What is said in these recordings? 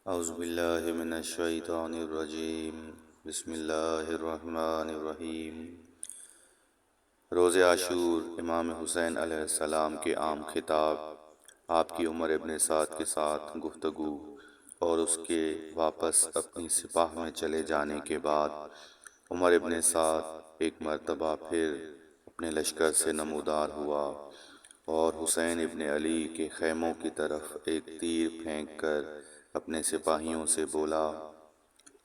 اعوذ باللہ من الشیطان الرجیم بسم اللہ الرحمن الرحیم۔ روز عاشور امام حسین علیہ السلام کے عام خطاب، آپ کی عمر ابن سعد کے ساتھ گفتگو اور اس کے واپس اپنی سپاہ میں چلے جانے کے بعد عمر ابن سعد ایک مرتبہ پھر اپنے لشکر سے نمودار ہوا اور حسین ابن علی کے خیموں کی طرف ایک تیر پھینک کر اپنے سپاہیوں سے بولا،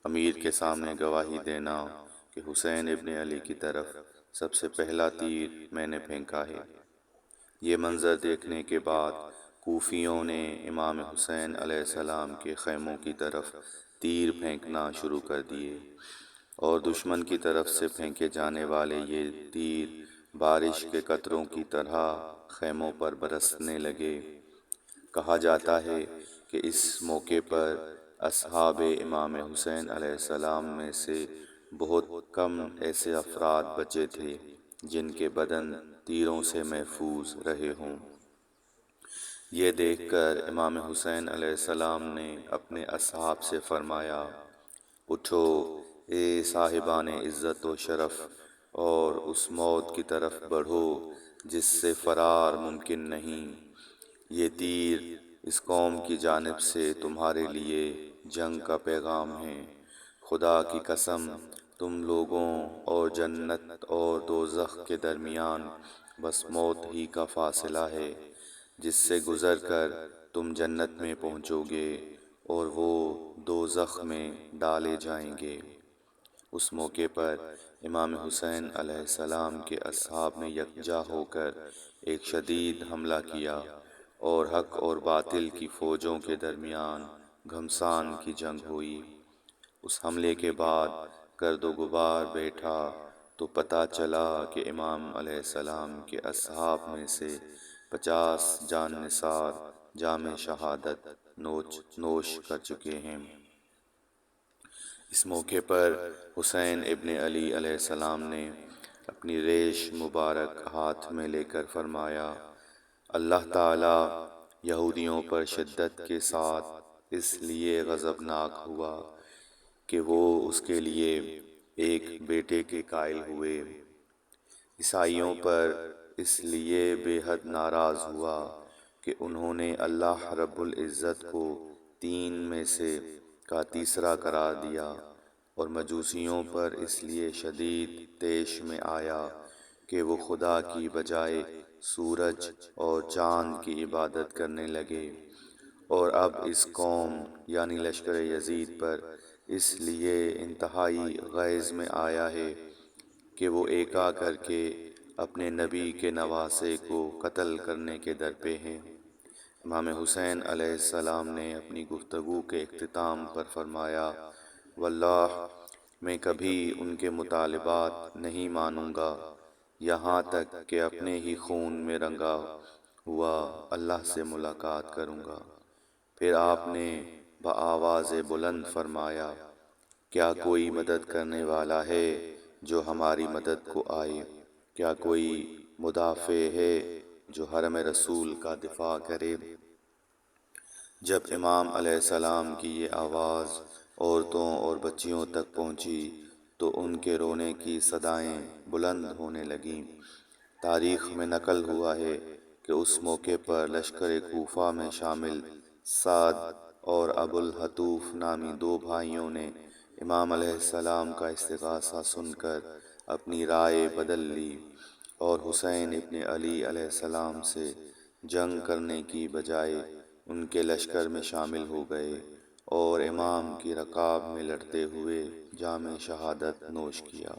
امیر کے سامنے گواہی دینا کہ حسین ابن علی کی طرف سب سے پہلا تیر میں نے پھینکا ہے۔ یہ منظر دیکھنے کے بعد کوفیوں نے امام حسین علیہ السلام کے خیموں کی طرف تیر پھینکنا شروع کر دیے اور دشمن کی طرف سے پھینکے جانے والے یہ تیر بارش کے قطروں کی طرح خیموں پر برسنے لگے۔ کہا جاتا ہے کہ اس موقع پر اصحاب امام حسین علیہ السلام میں سے بہت کم ایسے افراد بچے تھے جن کے بدن تیروں سے محفوظ رہے ہوں۔ یہ دیکھ کر امام حسین علیہ السلام نے اپنے اصحاب سے فرمایا، اٹھو اے صاحبان عزت و شرف اور اس موت کی طرف بڑھو جس سے فرار ممکن نہیں۔ یہ تیر اس قوم کی جانب سے تمہارے لیے جنگ کا پیغام ہے۔ خدا کی قسم تم لوگوں اور جنت اور دوزخ کے درمیان بس موت ہی کا فاصلہ ہے، جس سے گزر کر تم جنت میں پہنچو گے اور وہ دوزخ میں ڈالے جائیں گے۔ اس موقع پر امام حسین علیہ السلام کے اصحاب نے یکجا ہو کر ایک شدید حملہ کیا اور حق اور باطل کی فوجوں کے درمیان گھمسان کی جنگ ہوئی۔ اس حملے کے بعد گرد و غبار بیٹھا تو پتہ چلا کہ امام علیہ السلام کے اصحاب میں سے 50 جان نثار جام شہادت نوش کر چکے ہیں۔ اس موقع پر حسین ابن علی علیہ السلام نے اپنی ریش مبارک ہاتھ میں لے کر فرمایا، اللہ تعالی یہودیوں پر شدت کے ساتھ اس لیے غضبناک ہوا کہ وہ اس کے لیے ایک بیٹے کے قائل ہوئے، عیسائیوں پر اس لیے بے حد ناراض ہوا کہ انہوں نے اللہ رب العزت کو تین میں سے کا تیسرا قرار دیا، اور مجوسیوں پر اس لیے شدید طیش میں آیا کہ وہ خدا کی بجائے سورج اور چاند کی عبادت کرنے لگے، اور اب اس قوم یعنی لشکر یزید پر اس لیے انتہائی غیظ میں آیا ہے کہ وہ ایکا کر کے اپنے نبی کے نواسے کو قتل کرنے کے درپے ہیں۔ امام حسین علیہ السلام نے اپنی گفتگو کے اختتام پر فرمایا، واللہ میں کبھی ان کے مطالبات نہیں مانوں گا یہاں تک کہ اپنے ہی خون میں رنگا ہوا اللہ سے ملاقات کروں گا۔ پھر آپ نے بآواز بلند فرمایا، کیا کوئی مدد کرنے والا ہے جو ہماری مدد کو آئے؟ کیا کوئی مدافع ہے جو حرم رسول کا دفاع کرے؟ جب امام علیہ السلام کی یہ آواز عورتوں اور بچیوں تک پہنچی تو ان کے رونے کی صدائیں بلند ہونے لگیں۔ تاریخ میں نقل ہوا ہے کہ اس موقع پر لشکر کوفہ میں شامل سعد اور ابو الحتوف نامی دو بھائیوں نے امام علیہ السلام کا استغاثہ سن کر اپنی رائے بدل لی اور حسین ابن علی علیہ السلام سے جنگ کرنے کی بجائے ان کے لشکر میں شامل ہو گئے اور امام کی رکاب میں لڑتے ہوئے جام شہادت نوش کیا۔